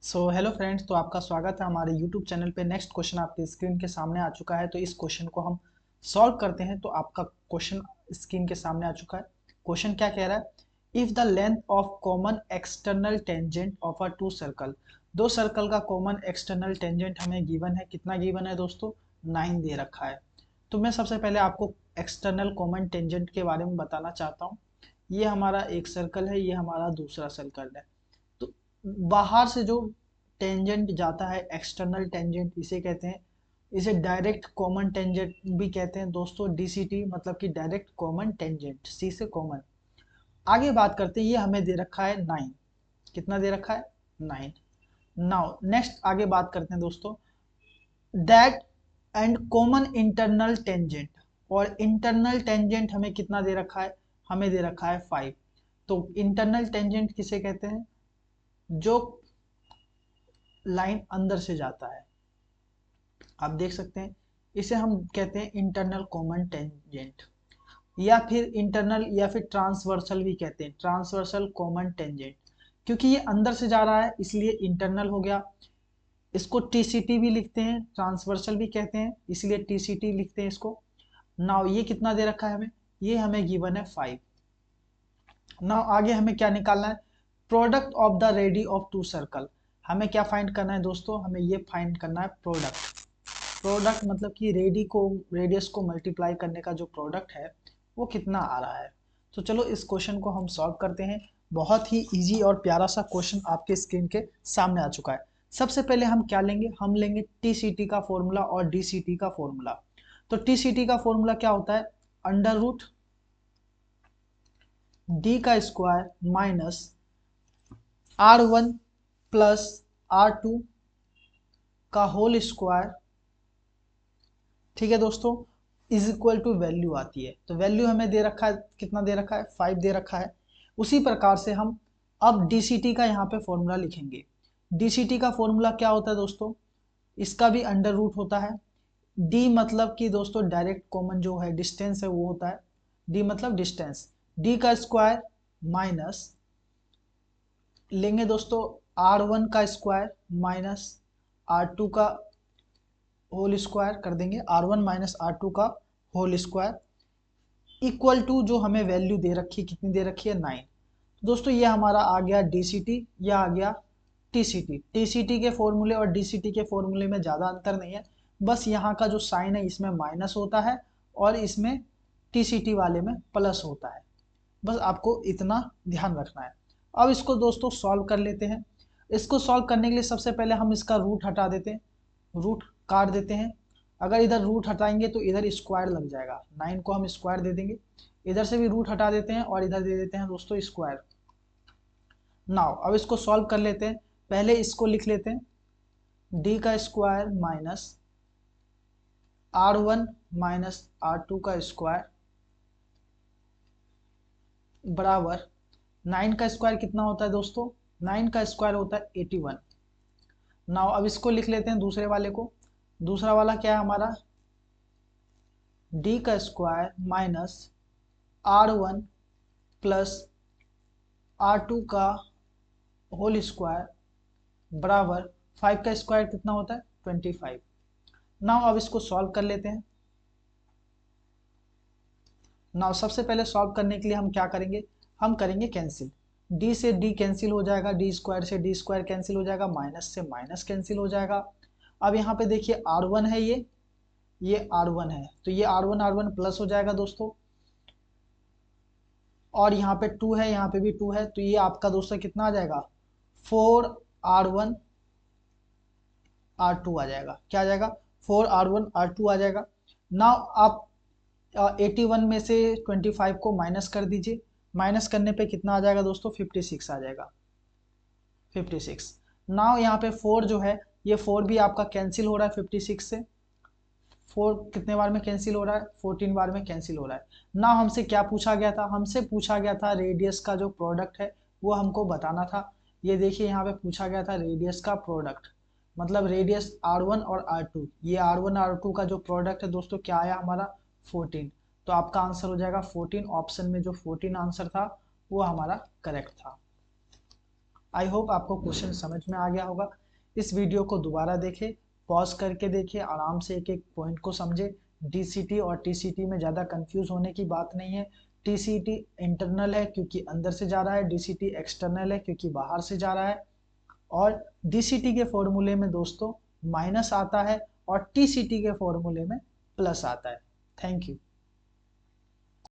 Hello friends, तो आपका स्वागत है हमारे यूट्यूब चैनल पे। नेक्स्ट क्वेश्चन आपके स्क्रीन के सामने आ चुका है, तो इस क्वेश्चन को हम सॉल्व करते हैं। तो आपका क्वेश्चन स्क्रीन के सामने आ चुका है। क्वेश्चन क्या कह रहा है? If the length of common external tangent of a two circle, दो सर्कल का कॉमन एक्सटर्नल टेंजेंट हमें गिवन है। कितना गिवन है दोस्तों? 9 दे रखा है। तो मैं सबसे पहले आपको एक्सटर्नल कॉमन टेंजेंट के बारे में बताना चाहता हूँ। ये हमारा एक सर्कल है, ये हमारा दूसरा सर्कल है। तो बाहर से जो टेंजेंट जाता है, एक्सटर्नल टेंजेंट इसे कहते हैं। इसे डायरेक्ट कॉमन टेंजेंट भी कहते हैं दोस्तों, डीसीटी मतलब कि डायरेक्ट कॉमन टेंजेंट, सी से कॉमन। आगे बात करते हैं, ये हमें दे रखा है 9। कितना दे रखा है? 9। नाउ नेक्स्ट आगे बात करते हैं दोस्तों, that and common internal tangent. और इंटरनल टेंजेंट हमें कितना दे रखा है? हमें दे रखा है 5। तो इंटरनल टेंजेंट किसे कहते हैं? जो लाइन अंदर से जाता है। आप देख सकते हैं, इसे हम कहते हैं इंटरनल कॉमन टेंजेंट, या फिर इंटरनल या फिर ट्रांसवर्सल भी कहते हैं, ट्रांसवर्सल कॉमन टेंजेंट। क्योंकि ये अंदर से जा रहा है इसलिए इंटरनल हो गया। इसको टीसीटी भी लिखते हैं, ट्रांसवर्सल भी कहते हैं, इसलिए टीसीटी लिखते हैं इसको। नाउ ये कितना दे रखा है हमें? ये हमें गिवन है 5। नाउ आगे हमें क्या निकालना है? Product of the radii of two circle. हमें क्या फाइंड करना है दोस्तों? हमें ये फाइंड करना है प्रोडक्ट। प्रोडक्ट मतलब कि रेडियस को मल्टीप्लाई करने का जो प्रोडक्ट है वो कितना आ रहा है। तो चलो इस क्वेश्चन को हम सॉल्व करते हैं। बहुत ही इजी और प्यारा सा क्वेश्चन आपके स्क्रीन के सामने आ चुका है। सबसे पहले हम क्या लेंगे? हम लेंगे टीसीटी का फॉर्मूला और डीसीटी का फॉर्मूला। तो टीसीटी का फॉर्मूला क्या होता है? अंडर रूट डी का square minus R1 plus R2 का होल स्क्वायर। ठीक है दोस्तों, इज इक्वल टू वैल्यू आती है। तो वैल्यू हमें दे रखा है, कितना दे रखा है? 5 दे रखा है। उसी प्रकार से हम अब डीसीटी का यहाँ पे फॉर्मूला लिखेंगे। डीसीटी का फॉर्मूला क्या होता है दोस्तों? इसका भी अंडर रूट होता है। डी मतलब कि दोस्तों डायरेक्ट कॉमन जो है डिस्टेंस है वो होता है। डी मतलब डिस्टेंस, डी का स्क्वायर माइनस लेंगे दोस्तों R1 का स्क्वायर माइनस R2 का होल स्क्वायर कर देंगे। R1 माइनस R2 का होल स्क्वायर इक्वल टू जो हमें वैल्यू दे रखी है, कितनी दे रखी है? 9। दोस्तों ये हमारा आ गया डीसीटी, या आ गया टीसीटी। टीसीटी के फॉर्मूले और डीसीटी के फॉर्मूले में ज़्यादा अंतर नहीं है, बस यहाँ का जो साइन है इसमें माइनस होता है और इसमें टीसीटी वाले में प्लस होता है। बस आपको इतना ध्यान रखना है। अब इसको दोस्तों सॉल्व कर लेते हैं। इसको सॉल्व करने के लिए सबसे पहले हम इसका रूट हटा देते हैं, रूट काट देते हैं। अगर इधर रूट हटाएंगे तो इधर स्क्वायर लग जाएगा, 9 को हम स्क्वायर दे देंगे। इधर से भी रूट हटा देते हैं और इधर दे देते हैं दोस्तों स्क्वायर। नाउ अब इसको सॉल्व कर लेते हैं। पहले इसको लिख लेते हैं, डी का square minus R1 minus R2 का स्क्वायर बराबर 9 का स्क्वायर कितना होता है दोस्तों? 9 का स्क्वायर होता है 81। नाउ अब इसको लिख लेते हैं दूसरे वाले को। दूसरा वाला क्या है हमारा? डी का square minus R1 plus R2 का होल स्क्वायर बराबर 5 का स्क्वायर कितना होता है? 25। नाउ अब इसको सॉल्व कर लेते हैं। नाउ सबसे पहले सॉल्व करने के लिए हम क्या करेंगे? हम करेंगे कैंसिल। डी से डी कैंसिल हो जाएगा, डी स्क्वायर से डी स्क्वायर कैंसिल हो जाएगा, माइनस से माइनस कैंसिल हो जाएगा। अब यहाँ पे देखिए R1 है, ये R1 है, तो ये R1 R1 प्लस हो जाएगा दोस्तों। और यहाँ पे 2 है, यहाँ पे भी 2 है, तो ये आपका दोस्तों कितना आ जाएगा? 4R1 R2 आ जाएगा। क्या आ जाएगा? 4R1 R2 आ जाएगा। नाउ आप 81 में से 25 को माइनस कर दीजिए। माइनस करने पे कितना आ जाएगा दोस्तों? 56 आ जाएगा, 56। नाउ यहाँ पे 4 जो है, ये 4 भी आपका कैंसिल हो रहा है 56 से। 4 कितने बार में कैंसिल हो रहा है? 14 बार में कैंसिल हो रहा है। ना हमसे क्या पूछा गया था? हमसे पूछा गया था रेडियस का जो प्रोडक्ट है वो हमको बताना था। ये देखिए यहाँ पे पूछा गया था रेडियस का प्रोडक्ट, मतलब रेडियस R1 और R2। ये R1 R2 का जो प्रोडक्ट है दोस्तों क्या आया हमारा? 14। तो आपका आंसर हो जाएगा 14। ऑप्शन में जो 14 आंसर था वो हमारा करेक्ट था। आई होप आपको क्वेश्चन समझ में आ गया होगा। इस वीडियो को दोबारा देखें, पॉज करके देखें, आराम से एक एक पॉइंट को समझे। डीसीटी और टीसीटी में ज़्यादा कंफ्यूज होने की बात नहीं है। टीसीटी इंटरनल है क्योंकि अंदर से जा रहा है, डीसीटी एक्सटर्नल है क्योंकि बाहर से जा रहा है। और डीसीटी के फॉर्मूले में दोस्तों माइनस आता है और टीसीटी के फॉर्मूले में प्लस आता है। Thank you.